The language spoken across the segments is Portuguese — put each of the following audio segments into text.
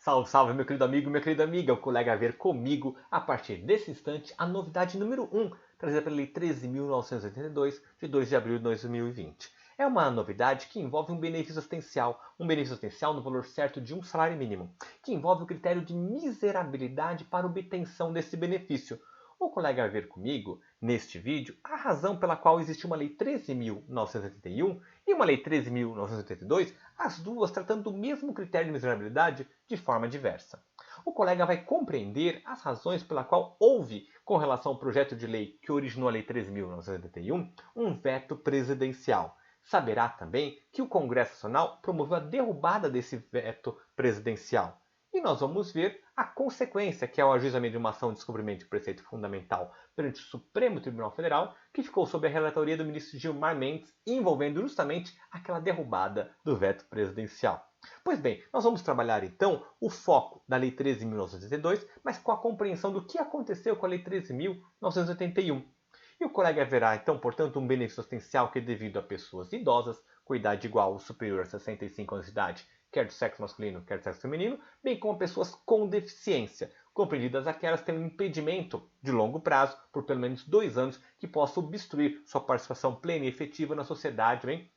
Salve, salve, meu querido amigo, minha querida amiga, o colega a ver comigo, a partir desse instante, a novidade número 1, trazida pela Lei 13.982, de 2 de abril de 2020. É uma novidade que envolve um benefício assistencial no valor certo de um salário mínimo, que envolve o critério de miserabilidade para obtenção desse benefício. O colega vai ver comigo, neste vídeo, a razão pela qual existe uma Lei 13.981 e uma Lei 13.982, as duas tratando do mesmo critério de miserabilidade de forma diversa. O colega vai compreender as razões pela qual houve, com relação ao projeto de lei que originou a Lei 13.981, um veto presidencial. Saberá também que o Congresso Nacional promoveu a derrubada desse veto presidencial. E nós vamos ver a consequência, que é o ajuizamento de uma ação de descobrimento de preceito fundamental perante o Supremo Tribunal Federal, que ficou sob a relatoria do ministro Gilmar Mendes, envolvendo justamente aquela derrubada do veto presidencial. Pois bem, nós vamos trabalhar então o foco da Lei 13.982, mas com a compreensão do que aconteceu com a Lei 13.981. E o colega verá, então, portanto, um benefício assistencial que é devido a pessoas idosas, com idade igual ou superior a 65 anos de idade, quer do sexo masculino, quer do sexo feminino, bem como pessoas com deficiência, compreendidas aquelas que têm um impedimento de longo prazo, por pelo menos 2 anos, que possa obstruir sua participação plena e efetiva na sociedade, bem,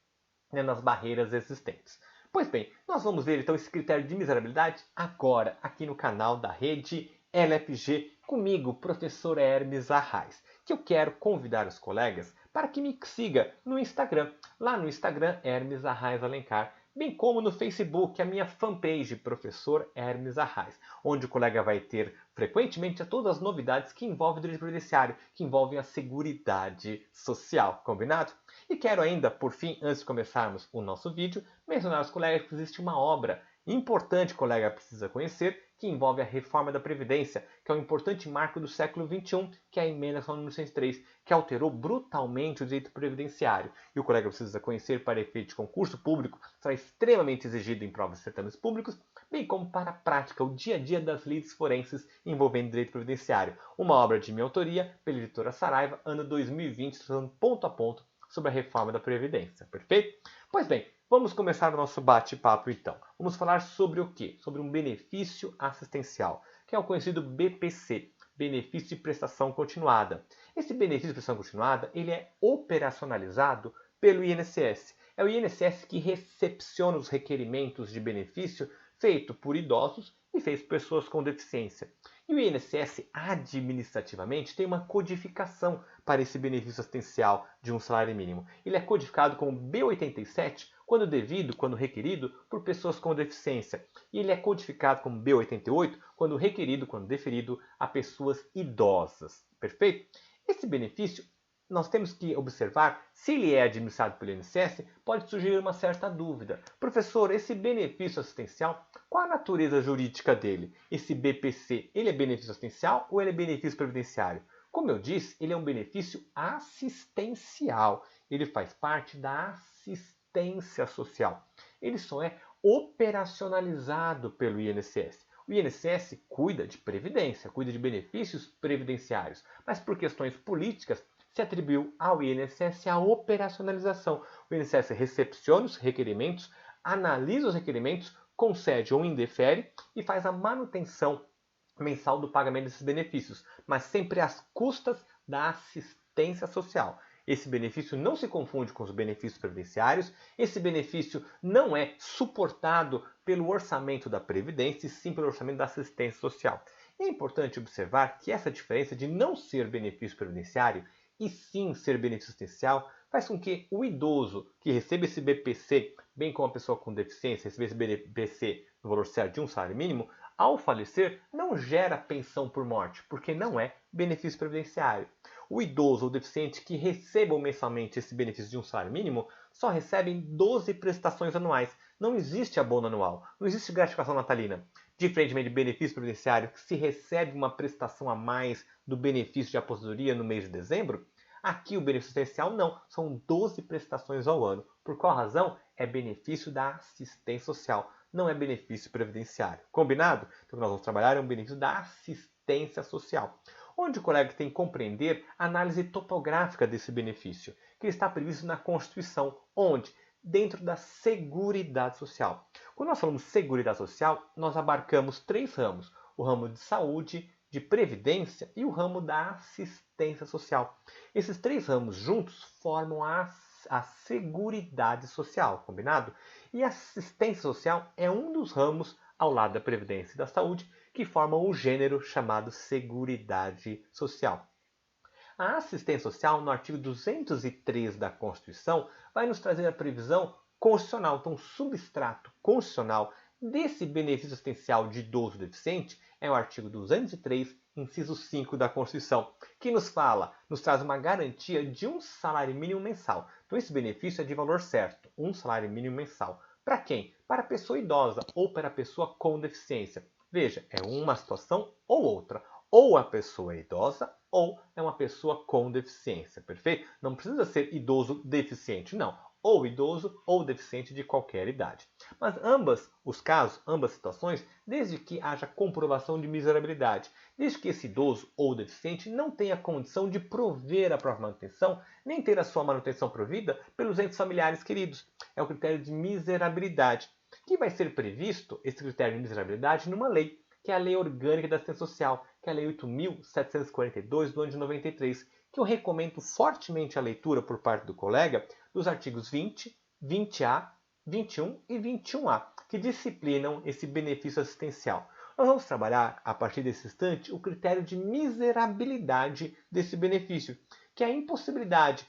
nas barreiras existentes. Pois bem, nós vamos ver então esse critério de miserabilidade agora, aqui no canal da rede LFG, comigo, professor Hermes Arraes, que eu quero convidar os colegas para que me siga no Instagram. Lá no Instagram, Hermes Arraes Alencar, bem como no Facebook, a minha fanpage, Professor Hermes Arraes, onde o colega vai ter frequentemente todas as novidades que envolvem o direito previdenciário, que envolvem a Seguridade Social, combinado? E quero ainda, por fim, antes de começarmos o nosso vídeo, mencionar aos colegas que existe uma obra importante que o colega precisa conhecer, que envolve a reforma da Previdência, que é um importante marco do século XXI, que é a emenda número 103, que alterou brutalmente o direito previdenciário. E o colega precisa conhecer para efeito de concurso público, será extremamente exigido em provas de certames públicos, bem como para a prática, o dia a dia das leis forenses envolvendo direito previdenciário. Uma obra de minha autoria, pela editora Saraiva, ano 2020, trazendo ponto a ponto sobre a reforma da Previdência. Perfeito? Pois bem, vamos começar o nosso bate-papo então. Vamos falar sobre o quê? Sobre um benefício assistencial, que é o conhecido BPC, Benefício de Prestação Continuada. Esse benefício de prestação continuada, ele é operacionalizado pelo INSS. É o INSS que recepciona os requerimentos de benefício feito por idosos e feito por pessoas com deficiência. E o INSS, administrativamente, tem uma codificação para esse benefício assistencial de um salário mínimo. Ele é codificado como B87 quando devido, quando requerido, por pessoas com deficiência. E ele é codificado como B88 quando requerido, quando deferido, a pessoas idosas. Perfeito? Esse benefício, nós temos que observar, se ele é administrado pelo INSS, pode surgir uma certa dúvida. Professor, esse benefício assistencial, qual a natureza jurídica dele? Esse BPC, ele é benefício assistencial ou ele é benefício previdenciário? Como eu disse, ele é um benefício assistencial. Ele faz parte da assistência social. Ele só é operacionalizado pelo INSS. O INSS cuida de previdência, cuida de benefícios previdenciários, mas por questões políticas se atribuiu ao INSS a operacionalização. O INSS recepciona os requerimentos, analisa os requerimentos, concede ou indefere e faz a manutenção mensal do pagamento desses benefícios, mas sempre às custas da assistência social. Esse benefício não se confunde com os benefícios previdenciários, esse benefício não é suportado pelo orçamento da Previdência, e sim pelo orçamento da assistência social. É importante observar que essa diferença de não ser benefício previdenciário e sim ser benefício assistencial faz com que o idoso que recebe esse BPC, bem como a pessoa com deficiência, receber esse BPC no valor certo de um salário mínimo, ao falecer, não gera pensão por morte, porque não é benefício previdenciário. O idoso ou deficiente que recebam mensalmente esse benefício de um salário mínimo só recebem 12 prestações anuais. Não existe abono anual, não existe gratificação natalina. Diferentemente de benefício previdenciário, que se recebe uma prestação a mais do benefício de aposentadoria no mês de dezembro, aqui o benefício assistencial não, são 12 prestações ao ano. Por qual razão? É benefício da assistência social, não é benefício previdenciário. Combinado? Então, o que nós vamos trabalhar é um benefício da assistência social, onde o colega tem que compreender a análise topográfica desse benefício, que está previsto na Constituição, onde? Dentro da Seguridade Social. Quando nós falamos Seguridade Social, nós abarcamos três ramos: o ramo de saúde, de previdência e o ramo da assistência social. Esses três ramos juntos formam a Seguridade Social, combinado? E a assistência social é um dos ramos, ao lado da previdência e da saúde, que formam o gênero chamado Seguridade Social. A assistência social, no artigo 203 da Constituição, vai nos trazer a previsão constitucional, então o substrato constitucional desse benefício assistencial de idoso deficiente é o artigo 203, inciso 5 da Constituição, que nos traz uma garantia de um salário mínimo mensal. Então esse benefício é de valor certo, um salário mínimo mensal. Para quem? Para a pessoa idosa ou para a pessoa com deficiência. Veja, é uma situação ou outra. Ou a pessoa é idosa ou é uma pessoa com deficiência, perfeito? Não precisa ser idoso deficiente, não. Ou idoso ou deficiente de qualquer idade. Mas ambas os casos, ambas as situações, desde que haja comprovação de miserabilidade, desde que esse idoso ou deficiente não tenha condição de prover a própria manutenção, nem ter a sua manutenção provida pelos entes familiares queridos. É o critério de miserabilidade, que vai ser previsto, esse critério de miserabilidade, numa lei, que é a Lei Orgânica da Assistência Social, que é a Lei 8.742 do ano de 93, que eu recomendo fortemente a leitura por parte do colega dos artigos 20, 20A, 21 e 21A, que disciplinam esse benefício assistencial. Nós vamos trabalhar, a partir desse instante, o critério de miserabilidade desse benefício, que é a impossibilidade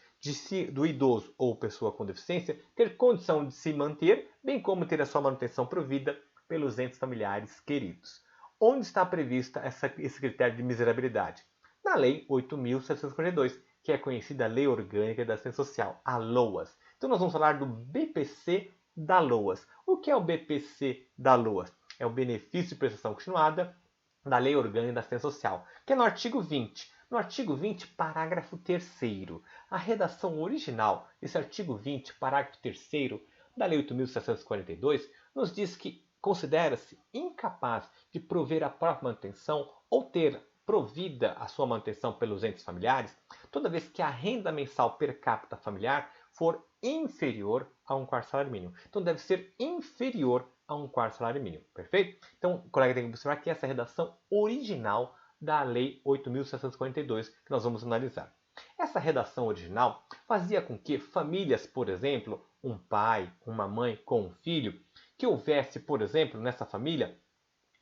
do idoso ou pessoa com deficiência ter condição de se manter, bem como ter a sua manutenção provida pelos entes familiares queridos. Onde está prevista esse critério de miserabilidade? Na Lei 8.742, que é conhecida Lei Orgânica da Assistência Social, a LOAS. Então nós vamos falar do BPC da LOAS. O que é o BPC da LOAS? É o benefício de prestação continuada da Lei Orgânica da Assistência Social, que é no artigo 20. No artigo 20, parágrafo 3º, a redação original desse artigo 20, parágrafo 3º da Lei 8.742, nos diz que considera-se incapaz de prover a própria manutenção ou ter provida a sua manutenção pelos entes familiares, toda vez que a renda mensal per capita familiar for inferior a um quarto salário mínimo. Então deve ser inferior a um quarto salário mínimo, perfeito? Então o colega tem que observar que essa é a redação original da Lei 8.742 que nós vamos analisar. Essa redação original fazia com que famílias, por exemplo, um pai, uma mãe com um filho, que houvesse, por exemplo, nessa família,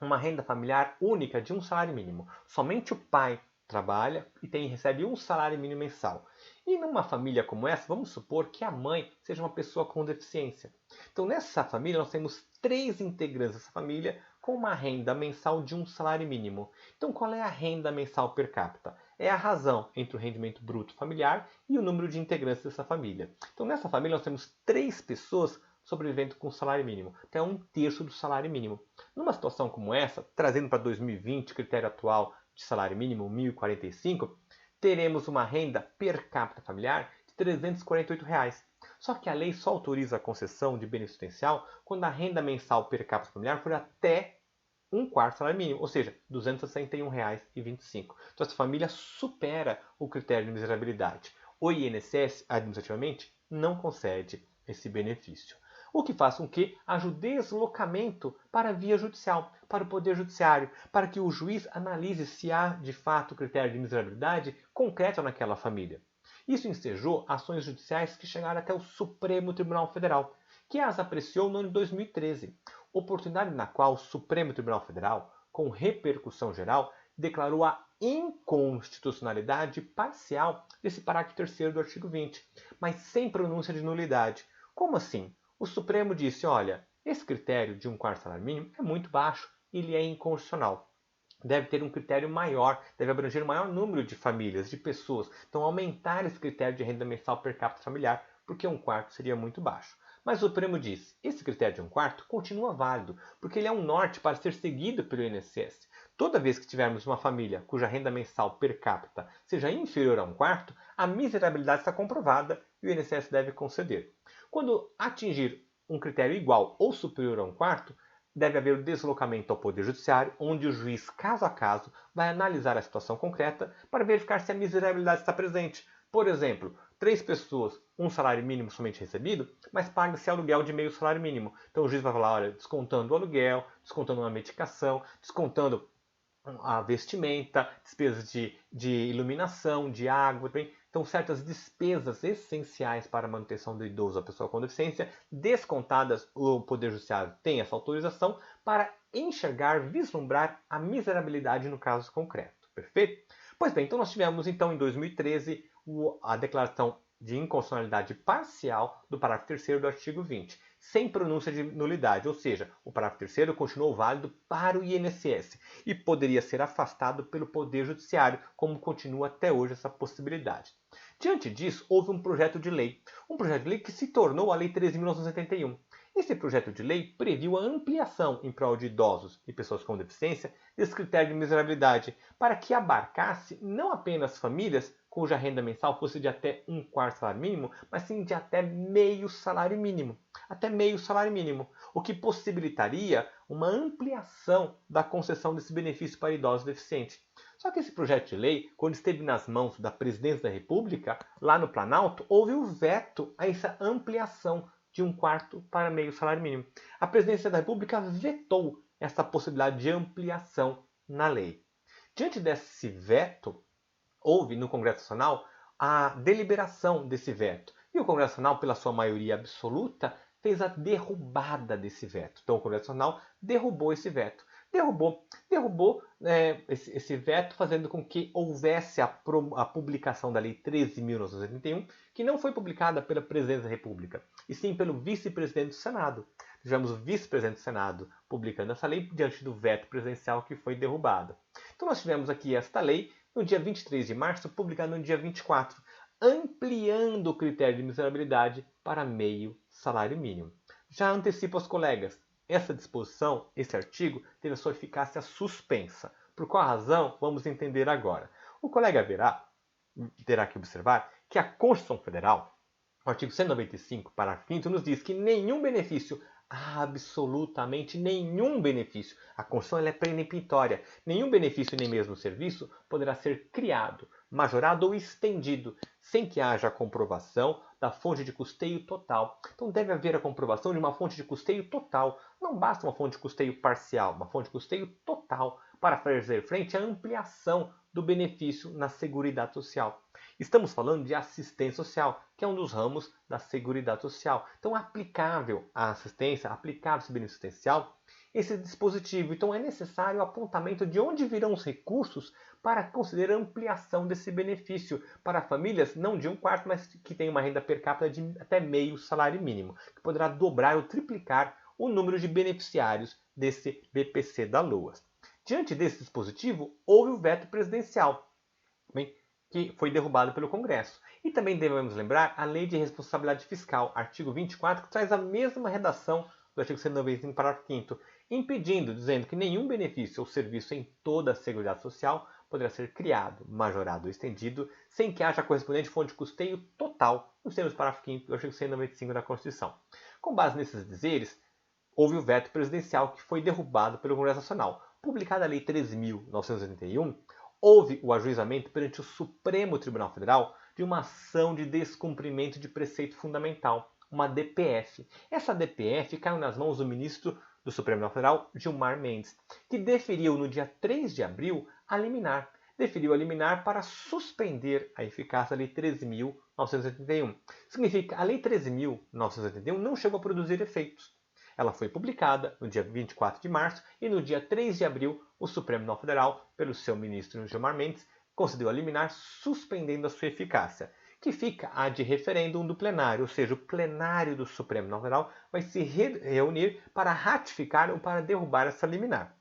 uma renda familiar única de um salário mínimo. Somente o pai trabalha e recebe um salário mínimo mensal. E numa família como essa, vamos supor que a mãe seja uma pessoa com deficiência. Então, nessa família, nós temos 3 integrantes dessa família com uma renda mensal de um salário mínimo. Então, qual é a renda mensal per capita? É a razão entre o rendimento bruto familiar e o número de integrantes dessa família. Então, nessa família, nós temos 3 pessoas sobrevivendo com salário mínimo, até 1/3 do salário mínimo. Numa situação como essa, trazendo para 2020 o critério atual de salário mínimo, R$ 1.045, teremos uma renda per capita familiar de R$ 348. Só que a lei só autoriza a concessão de benefício assistencial quando a renda mensal per capita familiar for até um quarto salário mínimo, ou seja, R$ 261,25. Então essa família supera o critério de miserabilidade. O INSS, administrativamente, não concede esse benefício. O que faz com que haja o deslocamento para a via judicial, para o Poder Judiciário, para que o juiz analise se há, de fato, critério de miserabilidade concreto naquela família. Isso ensejou ações judiciais que chegaram até o Supremo Tribunal Federal, que as apreciou no ano de 2013, oportunidade na qual o Supremo Tribunal Federal, com repercussão geral, declarou a inconstitucionalidade parcial desse parágrafo 3º do artigo 20, mas sem pronúncia de nulidade. Como assim? O Supremo disse, olha, esse critério de um quarto salário mínimo é muito baixo, ele é inconstitucional. Deve ter um critério maior, deve abranger um maior número de famílias, de pessoas. Então, aumentar esse critério de renda mensal per capita familiar, porque um quarto seria muito baixo. Mas o Supremo diz, esse critério de um quarto continua válido, porque ele é um norte para ser seguido pelo INSS. Toda vez que tivermos uma família cuja renda mensal per capita seja inferior a um quarto, a miserabilidade está comprovada e o INSS deve conceder. Quando atingir um critério igual ou superior a um quarto, deve haver o deslocamento ao Poder Judiciário, onde o juiz, caso a caso, vai analisar a situação concreta para verificar se a miserabilidade está presente. Por exemplo, 3 pessoas, um salário mínimo somente recebido, mas paga-se aluguel de meio salário mínimo. Então o juiz vai falar, olha, descontando o aluguel, descontando uma medicação, descontando a vestimenta, despesas de iluminação, de água, também. Então, certas despesas essenciais para a manutenção do idoso, a pessoa com deficiência, descontadas, o Poder Judiciário tem essa autorização para enxergar, vislumbrar a miserabilidade no caso concreto. Perfeito? Pois bem, então nós tivemos então em 2013 a declaração de inconstitucionalidade parcial do parágrafo 3º do artigo 20, sem pronúncia de nulidade, ou seja, o parágrafo 3º continuou válido para o INSS e poderia ser afastado pelo Poder Judiciário, como continua até hoje essa possibilidade. Diante disso, houve um projeto de lei que se tornou a Lei 13.971. Esse projeto de lei previu a ampliação em prol de idosos e pessoas com deficiência desse critério de miserabilidade, para que abarcasse não apenas famílias cuja renda mensal fosse de até 1/4 salário mínimo, mas sim de até meio salário mínimo. Até meio salário mínimo, o que possibilitaria uma ampliação da concessão desse benefício para idosos deficientes. Só que esse projeto de lei, quando esteve nas mãos da Presidência da República, lá no Planalto, houve o veto a essa ampliação de 1/4 para meio salário mínimo. A Presidência da República vetou essa possibilidade de ampliação na lei. Diante desse veto, houve no Congresso Nacional a deliberação desse veto. E o Congresso Nacional, pela sua maioria absoluta, fez a derrubada desse veto. Então o Congresso Nacional derrubou esse veto. Derrubou esse veto, fazendo com que houvesse a publicação da Lei 13.981, que não foi publicada pela Presidência da República, e sim pelo vice-presidente do Senado. Tivemos o vice-presidente do Senado publicando essa lei diante do veto presidencial que foi derrubado. Então nós tivemos aqui esta lei no dia 23 de março, publicada no dia 24, ampliando o critério de miserabilidade para meio salário mínimo. Já antecipo aos colegas, essa disposição, esse artigo, teve a sua eficácia suspensa. Por qual razão? Vamos entender agora. O colega terá que observar que a Constituição Federal, o artigo 195, parágrafo 5º, nos diz que nenhum benefício, absolutamente nenhum benefício, a Constituição é peremptória, nenhum benefício nem mesmo serviço poderá ser criado, majorado ou estendido sem que haja a comprovação da fonte de custeio total. Então deve haver a comprovação de uma fonte de custeio total. Não basta uma fonte de custeio parcial, uma fonte de custeio total para fazer frente à ampliação do benefício na Seguridade Social. Estamos falando de assistência social, que é um dos ramos da Seguridade Social. Então, aplicável à assistência, aplicável esse benefício assistencial, esse dispositivo. Então, é necessário o apontamento de onde virão os recursos para considerar a ampliação desse benefício para famílias não de 1/4, mas que tem uma renda per capita de até meio salário mínimo, que poderá dobrar ou triplicar o número de beneficiários desse BPC da LOAS. Diante desse dispositivo, houve o veto presidencial, que foi derrubado pelo Congresso. E também devemos lembrar a Lei de Responsabilidade Fiscal, artigo 24, que traz a mesma redação do artigo 195, parágrafo 5º, impedindo, dizendo que nenhum benefício ou serviço em toda a Seguridade Social poderá ser criado, majorado ou estendido sem que haja correspondente fonte de custeio total, nos termos do parágrafo 5º do artigo 195 da Constituição. Com base nesses dizeres, houve o veto presidencial que foi derrubado pelo Congresso Nacional. Publicada a Lei 13.981, houve o ajuizamento perante o Supremo Tribunal Federal de uma ação de descumprimento de preceito fundamental, uma DPF. Essa DPF caiu nas mãos do ministro do Supremo Tribunal Federal, Gilmar Mendes, que deferiu no dia 3 de abril a liminar. Deferiu a liminar para suspender a eficácia da Lei 13.981. Significa que a Lei 13.981 não chegou a produzir efeitos. Ela foi publicada no dia 24 de março e no dia 3 de abril o Supremo Tribunal Federal, pelo seu ministro Gilmar Mendes, concedeu a liminar suspendendo a sua eficácia, que fica a de referêndum do plenário, ou seja, o plenário do Supremo Tribunal Federal vai se reunir para ratificar ou para derrubar essa liminar.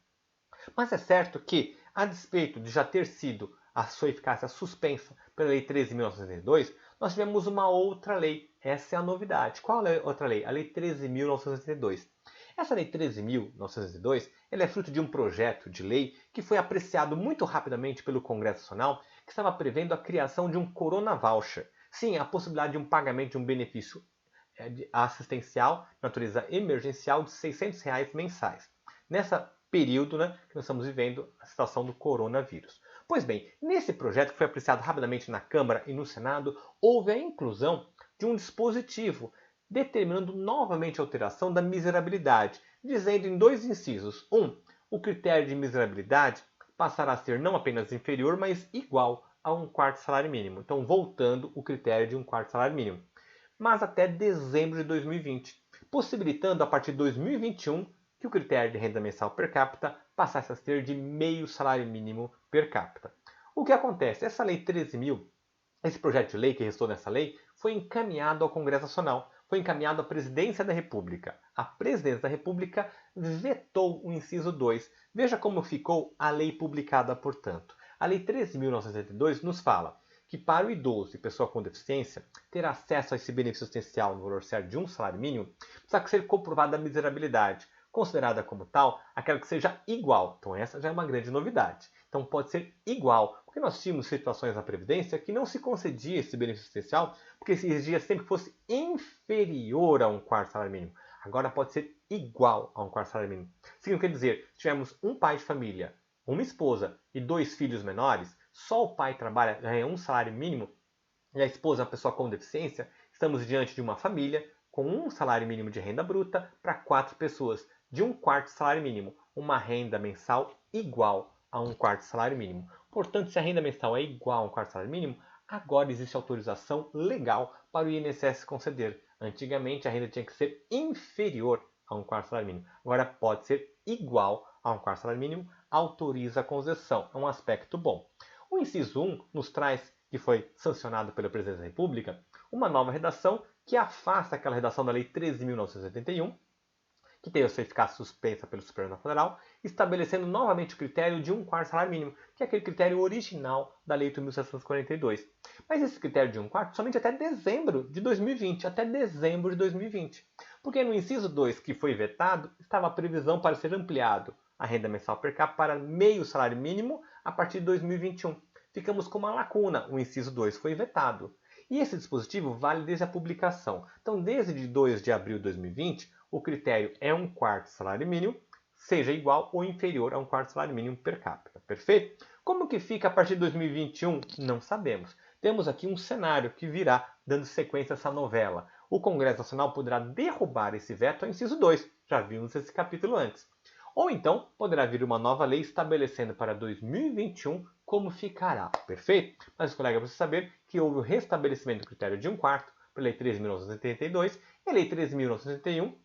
Mas é certo que, a despeito de já ter sido a sua eficácia suspensa pela Lei 13.982, nós tivemos uma outra lei. Essa é a novidade. Qual é a outra lei? A Lei 13.982. Essa Lei 13.982 é fruto de um projeto de lei que foi apreciado muito rapidamente pelo Congresso Nacional, que estava prevendo a criação de um Corona Voucher. Sim, a possibilidade de um pagamento de um benefício assistencial, natureza emergencial, de R$ 600 mensais. Nesse período que nós estamos vivendo a situação do coronavírus. Pois bem, nesse projeto que foi apreciado rapidamente na Câmara e no Senado, houve a inclusão de um dispositivo determinando novamente a alteração da miserabilidade, dizendo em dois incisos. O critério de miserabilidade passará a ser não apenas inferior, mas igual a um quarto salário mínimo. Então, voltando o critério de um quarto salário mínimo. Mas até dezembro de 2020, possibilitando a partir de 2021 que o critério de renda mensal per capita passasse a ser de meio salário mínimo per capita. O que acontece? Essa lei 13.000, esse projeto de lei que restou nessa lei, foi encaminhado ao Congresso Nacional, foi encaminhado à Presidência da República. A Presidência da República vetou o inciso 2. Veja como ficou a lei publicada, portanto. A Lei 13.972 nos fala que para o idoso e pessoa com deficiência ter acesso a esse benefício assistencial no valor certo de um salário mínimo, precisa ser comprovada a miserabilidade, considerada como tal aquela que seja igual. Então essa já é uma grande novidade. Então pode ser igual, porque nós tínhamos situações na Previdência que não se concedia esse benefício assistencial, porque se exigia sempre que fosse inferior a um quarto salário mínimo. Agora pode ser igual a um quarto salário mínimo. Significa dizer, se tivermos um pai de família, uma esposa e 2 filhos menores, só o pai trabalha, ganha um salário mínimo, e a esposa é uma pessoa com deficiência, estamos diante de uma família com um salário mínimo de renda bruta para 4 pessoas, de um quarto salário mínimo, uma renda mensal igual a um quarto salário mínimo. Portanto, se a renda mensal é igual a um quarto salário mínimo, agora existe autorização legal para o INSS conceder. Antigamente, a renda tinha que ser inferior a um quarto salário mínimo. Agora pode ser igual a um quarto salário mínimo, autoriza a concessão. É um aspecto bom. O inciso 1 nos traz, que foi sancionado pela Presidência da República, uma nova redação que afasta aquela redação da Lei 13.981, que teve a sua eficácia suspensa pelo Supremo Tribunal Federal, estabelecendo novamente o critério de um quarto salário mínimo, que é aquele critério original da Lei 8.742. Mas esse critério de um quarto somente até dezembro de 2020, até dezembro de 2020. Porque no inciso 2, que foi vetado, estava a previsão para ser ampliado a renda mensal per capita para meio salário mínimo a partir de 2021. Ficamos com uma lacuna, o inciso 2 foi vetado. E esse dispositivo vale desde a publicação. Então, desde 2 de abril de 2020, o critério é um quarto salário mínimo, seja igual ou inferior a um quarto salário mínimo per capita. Perfeito? Como que fica a partir de 2021? Não sabemos. Temos aqui um cenário que virá dando sequência a essa novela. O Congresso Nacional poderá derrubar esse veto ao inciso 2. Já vimos esse capítulo antes. Ou então poderá vir uma nova lei estabelecendo para 2021 como ficará. Perfeito? Mas os colegas precisam saber que houve o restabelecimento do critério de um quarto pela Lei 13.982 e a Lei 13.981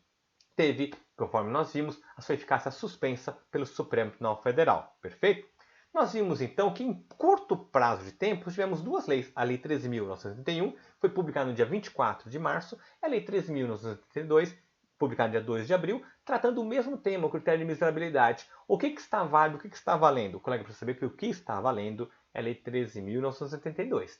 teve, conforme nós vimos, a sua eficácia suspensa pelo Supremo Tribunal Federal. Perfeito? Nós vimos então que em curto prazo de tempo tivemos duas leis. A Lei 13.981 foi publicada no dia 24 de março e a Lei 13.982 publicada no dia 2 de abril, tratando o mesmo tema, o critério de miserabilidade. O que está válido, o que está valendo? O colega precisa saber que o que está valendo é a Lei 13.982.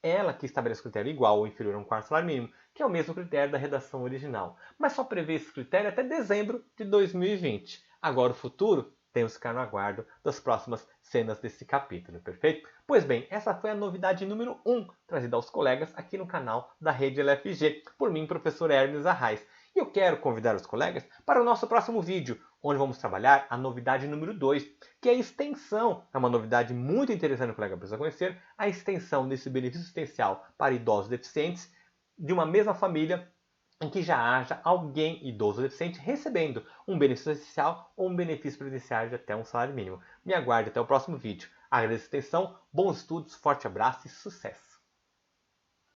Ela que estabelece o critério igual ou inferior a um quarto salário mínimo, que é o mesmo critério da redação original, mas só prevê esse critério até dezembro de 2020. Agora o futuro, temos que ficar no aguardo das próximas cenas desse capítulo, perfeito? Pois bem, essa foi a novidade número 1 trazida aos colegas aqui no canal da Rede LFG, por mim, professor Hermes Arraes. E eu quero convidar os colegas para o nosso próximo vídeo, onde vamos trabalhar a novidade número 2, que é a extensão. É uma novidade muito interessante que o colega precisa conhecer, a extensão desse benefício assistencial para idosos deficientes de uma mesma família em que já haja alguém idoso ou deficiente recebendo um benefício assistencial ou um benefício previdenciário de até um salário mínimo. Me aguarde até o próximo vídeo. Agradeço a atenção, bons estudos, forte abraço e sucesso!